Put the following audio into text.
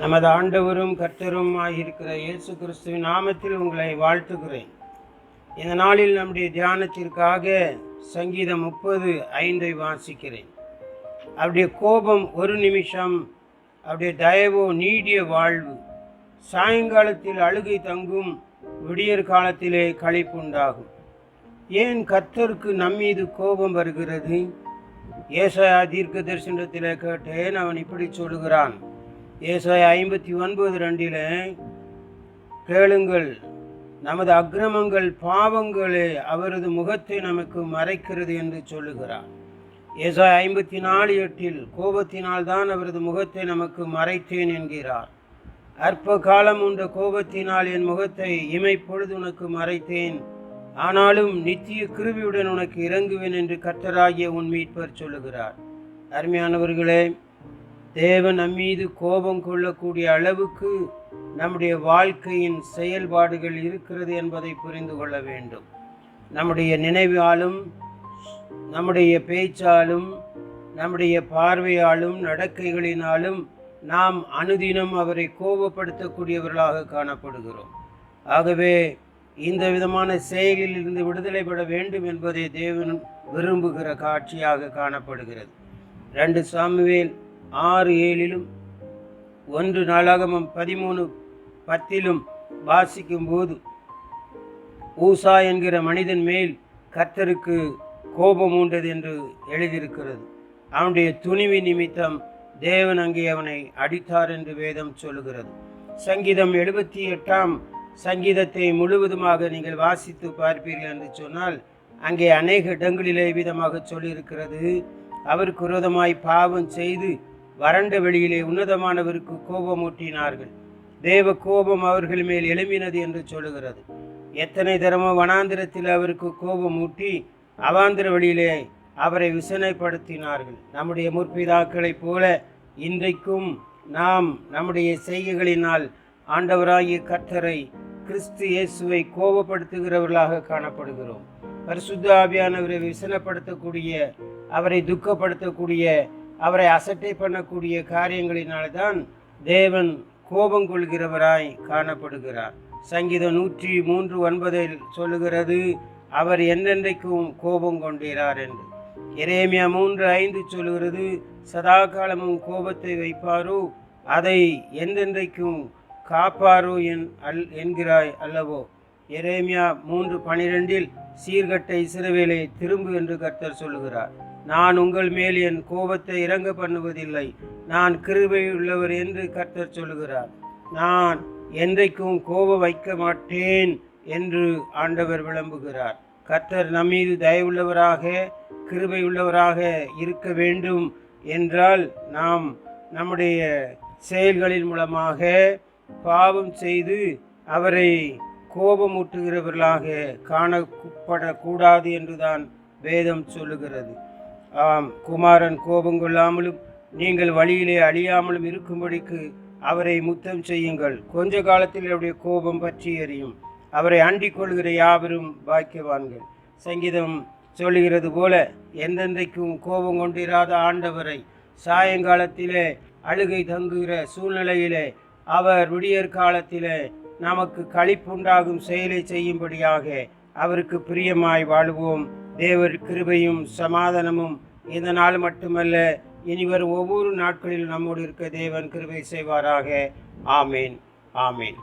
நமது ஆண்டவரும் கர்த்தரும் ஆகியிருக்கிற இயேசு கிறிஸ்துவின் நாமத்தில் உங்களை வாழ்த்துகிறேன். இந்த நாளில் நம்முடைய தியானத்திற்காக சங்கீதம் 30:5 வாசிக்கிறேன். அவருடைய கோபம் ஒரு நிமிஷம், அவருடைய தயவோ நீடிய வாழ்வு. சாயங்காலத்தில் அழுகை தங்கும், விடியற் காலத்திலே களிப்புண்டாகும். ஏன் கர்த்தருக்கு நம்மீது கோபம் வருகிறது? ஏசாயா தீர்க்க தரிசனத்திலே கேட்டேன். அவன் இப்படி சொல்லுகிறான். ஏசாயா 59:2 கேளுங்கள், நமது அக்கிரமங்கள் பாவங்களே அவரது முகத்தை நமக்கு மறைக்கிறது என்று சொல்லுகிறார். ஏசாயா 54:8 கோபத்தினால் தான் அவரது முகத்தை நமக்கு மறைத்தேன் என்கிறார். அற்ப காலம் உண்ட கோபத்தினால் என் முகத்தை இமைப்பொழுது உனக்கு மறைத்தேன், ஆனாலும் நித்திய கிருபையுடன் உனக்கு இறங்குவேன் என்று கர்த்தராகிய உன் மீட்பர் சொல்லுகிறார். அருமையானவர்களே, தேவன் நம்மீது கோபம் கொள்ளக்கூடிய அளவுக்கு நம்முடைய வாழ்க்கையின் செயல்பாடுகள் இருக்கிறது என்பதை புரிந்து கொள்ள வேண்டும். நம்முடைய நினைவாலும், நம்முடைய பேச்சாலும், நம்முடைய பார்வையாலும், நடக்கைகளினாலும் நாம் அனுதினம் அவரை கோபப்படுத்தக்கூடியவர்களாக காணப்படுகிறோம். ஆகவே இந்த விதமான செயலில் இருந்து விடுதலை பெற வேண்டும் என்பதை தேவன் விரும்புகிற காட்சியாக காணப்படுகிறது. 2 சாமுவேல் 6:7 1 நாளாகமம் 13:10 வாசிக்கும் போது ஊசா என்கிற மனிதன் மேல் கர்த்தருக்கு கோபம் உண்டது என்று எழுதியிருக்கிறது. அவனுடைய துணிவி நிமித்தம் தேவன் அங்கே அவனை அடித்தார் என்று வேதம் சொல்லுகிறது. சங்கீதம் 78 சங்கீதத்தை முழுவதுமாக நீங்கள் வாசித்து பார்ப்பீர்கள் என்று சொன்னால் அங்கே அநேக இடங்களிலே விதமாக சொல்லியிருக்கிறது. அவருக்கு விரோதமாய் பாவம் செய்து வறண்ட வெளியிலே உன்னதமானவருக்கு கோபம் ஊட்டினார்கள், தேவ கோபம் அவர்கள் மேல் எழும்பினது என்று சொல்லுகிறது. எத்தனை தரமோ வனாந்திரத்தில் அவருக்கு கோபம் ஊட்டி அவாந்திர வழியிலே அவரை விசனைப்படுத்தினார்கள். நம்முடைய முற்பிதாக்களைப் போல இன்றைக்கும் நாம் நம்முடைய செய்கைகளினால் ஆண்டவராகிய கர்த்தரை, கிறிஸ்து இயேசுவை கோபப்படுத்துகிறவர்களாக காணப்படுகிறோம். பரிசுத்த ஆவியானவரை விசனப்படுத்தக்கூடிய, அவரை துக்கப்படுத்தக்கூடிய, அவரை அசட்டை பண்ணக்கூடிய காரியங்களினால்தான் தேவன் கோபம் கொள்கிறவராய் காணப்படுகிறார். சங்கீதம் 103:9 சொல்லுகிறது, அவர் என்றென்றைக்கும் கோபம் கொண்டிறார் என்று. எரேமியா 3:5 சொல்லுகிறது, சதா காலமும் கோபத்தை வைப்பாரோ, அதை என்றென்றைக்கும் காப்பாரோ என்கிறாய் அல்லவோ. எரேமியா 3:12 சீர்கட்ட இஸ்ரவேலை திரும்பு என்று கர்த்தர் சொல்லுகிறார். நான் உங்கள் மேல் என் கோபத்தை இறங்க பண்ணுவதில்லை, நான் கிருபை உள்ளவர் என்று கர்த்தர் சொல்லுகிறார். நான் என்றைக்கும் கோபம் வைக்க மாட்டேன் என்று ஆண்டவர் விளம்புகிறார். கர்த்தர் நம்மீது தயவுள்ளவராக, கிருபை உள்ளவராக இருக்க வேண்டும் என்றால் நாம் நம்முடைய செயல்களின் மூலமாக பாவம் செய்து அவரை கோபமூட்டுகிறவர்களாக காணப்படக்கூடாது என்றுதான் வேதம் சொல்லுகிறது. குமாரன் கோபம் கொள்ளாமலும் நீங்கள் வழியிலே அழியாமலும் இருக்கும்படிக்கு அவரை முத்தம் செய்யுங்கள், கொஞ்ச காலத்தில் அவருடைய கோபம் பற்றி எறியும், அவரை அண்டிக் கொள்கிற யாவரும் பாக்கியவான்கள். சங்கீதம் சொல்லுகிறது போல என்றென்றைக்கும் கோபம் கொண்டிராத ஆண்டவரை சாயங்காலத்திலே அழுகை தங்குகிற சூழ்நிலையிலே அவர் விடியற் காலத்திலே நமக்கு களிப்புண்டாகும் செயலை செய்யும்படியாக அவருக்கு பிரியமாய் வாழ்வோம். தேவர் கிருபையும் சமாதானமும் இந்த நாள் மட்டுமல்ல, இனிவரும் ஒவ்வொரு நாட்களிலும் நம்மோடு இருக்க தேவன் கிருபை செய்வாராக. ஆமேன், ஆமேன்.